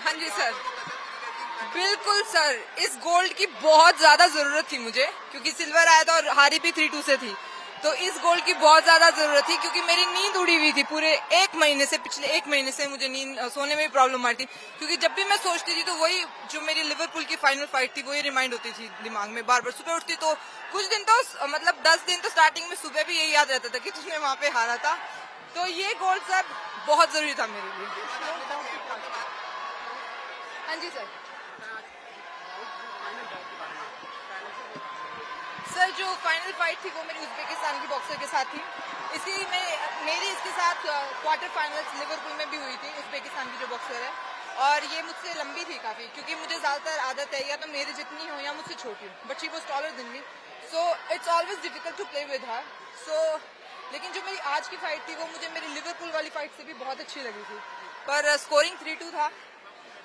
हाँ जी सर, बिल्कुल सर, इस गोल्ड की बहुत ज्यादा जरूरत थी मुझे, क्योंकि सिल्वर आया था और हारी भी 3-2 से थी। तो इस गोल्ड की बहुत ज्यादा जरूरत थी, क्योंकि मेरी नींद उड़ी हुई थी पूरे एक महीने से। पिछले एक महीने से मुझे नींद सोने में भी प्रॉब्लम आ रही थी, क्योंकि जब भी मैं सोचती थी तो वही जो मेरी लिवरपूल की फाइनल फाइट थी वही रिमाइंड होती थी दिमाग में बार बार। सुबह उठती तो कुछ दिन तो मतलब 10 दिन तो स्टार्टिंग में सुबह भी यही याद रहता था कि तुमने वहां पे हारा था। तो ये गोल्ड सर बहुत जरूरी था मेरे लिए। हाँ जी सर। सर जो फाइनल फाइट थी वो मेरी उज्बेकिस्तान की बॉक्सर के साथ थी। मेरी इसके साथ क्वार्टर फाइनल्स लिवरपूल में भी हुई थी, उज्बेकिस्तान की जो बॉक्सर है। और ये मुझसे लंबी थी काफी, क्योंकि मुझे ज्यादातर आदत है या तो मेरे जितनी हो या मुझसे छोटी हो, but she was taller than me, so it's always difficult to play with her. So लेकिन जो मेरी आज की फाइट थी वो मुझे मेरी लिवरपूल वाली फाइट से भी बहुत अच्छी लगी थी। पर स्कोरिंग 3-2 था,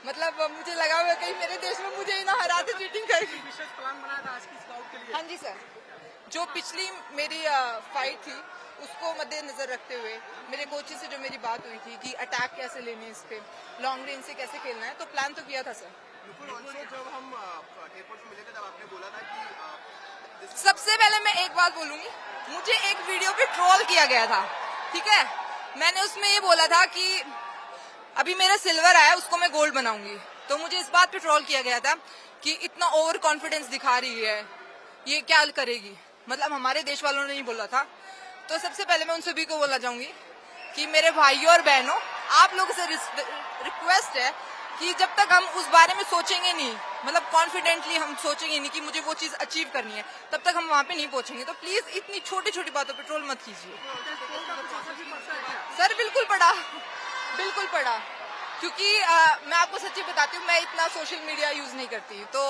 मतलब मुझे लगा हुआ कहीं मेरे देश में मुझे ही ना हरा दे चीटिंग करके। विशेष प्लान बनाया था आज की स्काउट के लिए? हाँ जी सर, जो पिछली मेरी फाइट थी उसको मद्देनजर रखते हुए मेरे कोचेस से जो मेरी बात हुई थी कि अटैक कैसे लेने, इस पे लॉन्ग रेंज से कैसे खेलना है, तो प्लान तो किया था सर। जब हम एयरपोर्ट में मिले थे तब आपने बोला था कि सबसे पहले मैं एक बात बोलूंगी, मुझे एक वीडियो पे ट्रोल किया गया था, ठीक है। मैंने उसमें ये बोला था कि अभी मेरा सिल्वर आया उसको मैं गोल्ड बनाऊंगी, तो मुझे इस बात पे ट्रोल किया गया था कि इतना ओवर कॉन्फिडेंस दिखा रही है, ये क्या करेगी, मतलब हमारे देश वालों ने नहीं बोला था। तो सबसे पहले मैं उन सभी को बोलना चाहूंगी कि मेरे भाइयों और बहनों, आप लोगों से रिक्वेस्ट है कि जब तक हम उस बारे में सोचेंगे नहीं, मतलब कॉन्फिडेंटली हम सोचेंगे नहीं कि मुझे वो चीज अचीव करनी है, तब तक हम वहां पे नहीं पहुंचेंगे। तो प्लीज इतनी छोटी छोटी बातों पे ट्रोल मत कीजिए। सर बिल्कुल पढ़ा, बिल्कुल पढ़ा, क्योंकि मैं आपको सच्ची बताती हूँ, मैं इतना सोशल मीडिया यूज नहीं करती। तो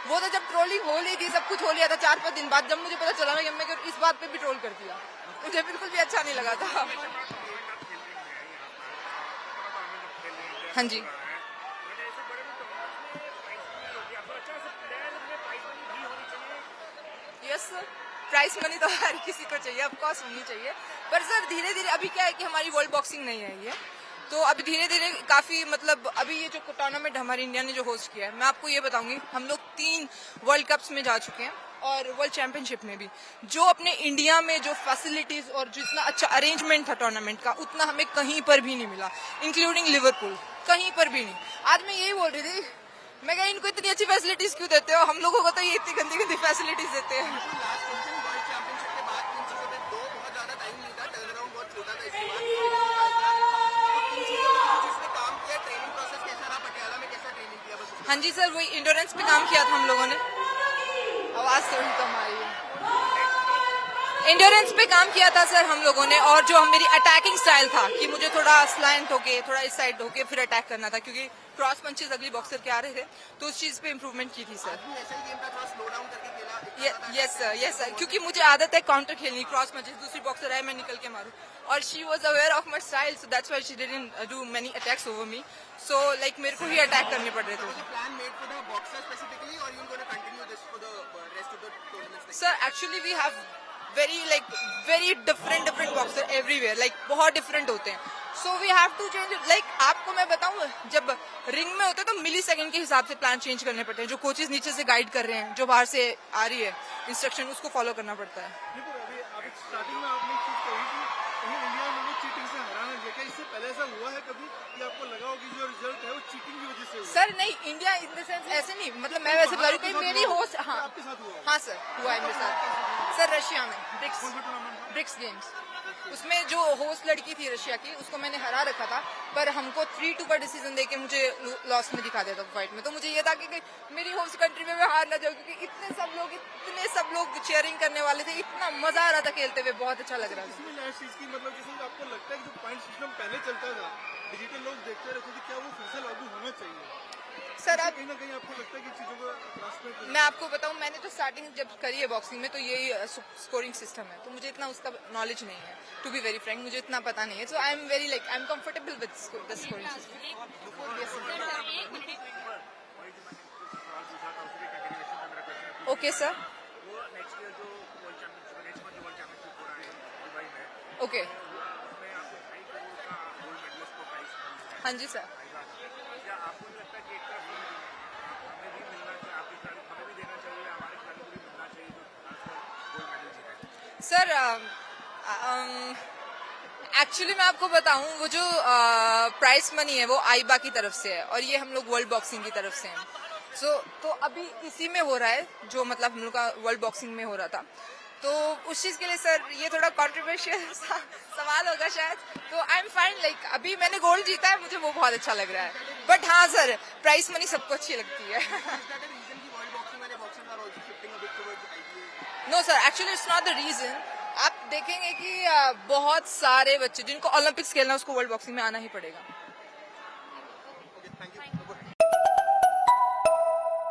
वो तो जब ट्रोलिंग हो ली थी, सब कुछ हो लिया था, 4-5 दिन बाद जब मुझे पता चला ना कि मैं इस बात पे भी ट्रोल कर दिया, मुझे बिल्कुल भी अच्छा नहीं लगा था। हाँ जी यस सर, प्राइस मनी तो हर किसी को चाहिए, ऑफ कोर्स होनी चाहिए। पर सर धीरे धीरे अभी क्या है कि हमारी वर्ल्ड बॉक्सिंग नहीं आई है, तो अभी धीरे धीरे काफी, मतलब अभी ये जो टूर्नामेंट हमारी इंडिया ने जो होस्ट किया है, मैं आपको ये बताऊंगी, हम लोग 3 वर्ल्ड कप्स में जा चुके हैं और वर्ल्ड चैंपियनशिप में भी। जो अपने इंडिया में जो फैसिलिटीज और जितना अच्छा अरेंजमेंट था टूर्नामेंट का, उतना हमें कहीं पर भी नहीं मिला, इंक्लूडिंग लिवरपूल, कहीं पर भी नहीं। आज मैं यही बोल रही थी, मैं कहा इनको इतनी अच्छी फैसिलिटीज क्यों देते हो, हम लोगों को तो ये इतनी गंदी गंदी फैसिलिटीज देते हैं। हाँ जी सर, वही इंडोरेंस पे काम किया था हम लोगों ने। आवाज थोड़ी कम आ रही है। इंडोरेंस पे काम किया था सर हम लोगों ने, और जो मेरी अटैकिंग स्टाइल था कि मुझे थोड़ा स्लैंट होके, थोड़ा इस साइड होके फिर अटैक करना था, क्योंकि क्रॉस पंचेस अगली बॉक्सर के आ रहे थे, तो उस चीज पे इम्प्रूवमेंट की थी sir. Yes sir, yes sir, क्योंकि मुझे आदत है काउंटर खेलनी, क्रॉस पंचेस, दूसरी बॉक्सर आए मैं निकल के मारूं, और she was aware of my style, so that's why she didn't do many attacks over me. So like मेरे को ही अटैक करने पड़ रहे थे। Sir actually we have very different boxer everywhere, like बहुत डिफरेंट होते हैं, so we have to change, like आपको मैं बताऊं, जब रिंग में होते हैं तो मिली सेकंड के हिसाब से प्लान चेंज करने पड़ते हैं, जो कोचेस नीचे से गाइड कर रहे हैं, जो बाहर से आ रही है इंस्ट्रक्शन, उसको फॉलो करना पड़ता है। स्टार्टिंग में आपने चीज कही कि कहीं इंडिया में लोग चीटिंग से हैरान है, क्या इससे पहले ऐसा हुआ है कभी कि आपको लगा हो कि जो रिजल्ट है वो चीटिंग की वजह से हुआ? सर नहीं, इंडिया इन द सेंस ऐसे नहीं, मतलब मैं वैसे बता रही हूँ, मेरी होस्ट, हाँ आपके साथ हुआ? हाँ सर हुआ है मेरे साथ सर, रशिया में ब्रिक्स गेम्स, उसमें जो होस्ट लड़की थी रशिया की, उसको मैंने हरा रखा था, पर हमको 3-2 का डिसीजन देके मुझे लॉस में दिखा दिया था फाइट में। तो मुझे ये था कि मेरी होस्ट कंट्री में मैं हार ना जाऊँ, क्योंकि इतने सब लोग चीयरिंग करने वाले थे, इतना मजा आ रहा था खेलते हुए, बहुत अच्छा लग रहा था। मतलब जैसे आपको लगता है कि जो पॉइंट सिस्टम पहले चलता था, डिजिटल लोग देखते रहते थे, क्या वो फिर से लागू होना चाहिए? सर आप कहीं ना कहीं आपको लगता है कि चीजों को मैं आपको बताऊं, मैंने तो स्टार्टिंग जब करी है बॉक्सिंग में, तो यही स्कोरिंग सिस्टम है, तो मुझे इतना उसका नॉलेज नहीं है, टू बी वेरी फ्रैंक, मुझे इतना पता नहीं है, so I am very I am comfortable with the scoring system. Okay sir, okay हाँ जी सर। क्या आपको नहीं लगता कि एक तरफ हमें भी मिलना चाहिए, आपके खिलाड़ी हमें भी देना चाहिए, हमारे खिलाड़ी को भी मिलना चाहिए जो आजकल गोल्ड मेडल जीते? सर एक्चुअली मैं आपको बताऊं, वो जो प्राइस मनी है वो आईबा की तरफ से है और ये हम लोग वर्ल्ड बॉक्सिंग की तरफ से हैं। तो अभी इसी में हो रहा है जो मतलब हम लोग का वर्ल्ड बॉक्सिंग में हो रहा था, तो उस चीज के लिए सर ये थोड़ा कॉन्ट्रोवर्शियल सवाल होगा शायद। तो आई एम फाइन, लाइक अभी मैंने गोल्ड जीता है, मुझे वो बहुत अच्छा लग रहा है। बट हाँ सर, प्राइस मनी सबको अच्छी लगती है। No sir, actually it's not the reason. आप देखेंगे कि बहुत सारे बच्चे जिनको ओलंपिक्स खेलना है उसको वर्ल्ड बॉक्सिंग में आना ही पड़ेगा।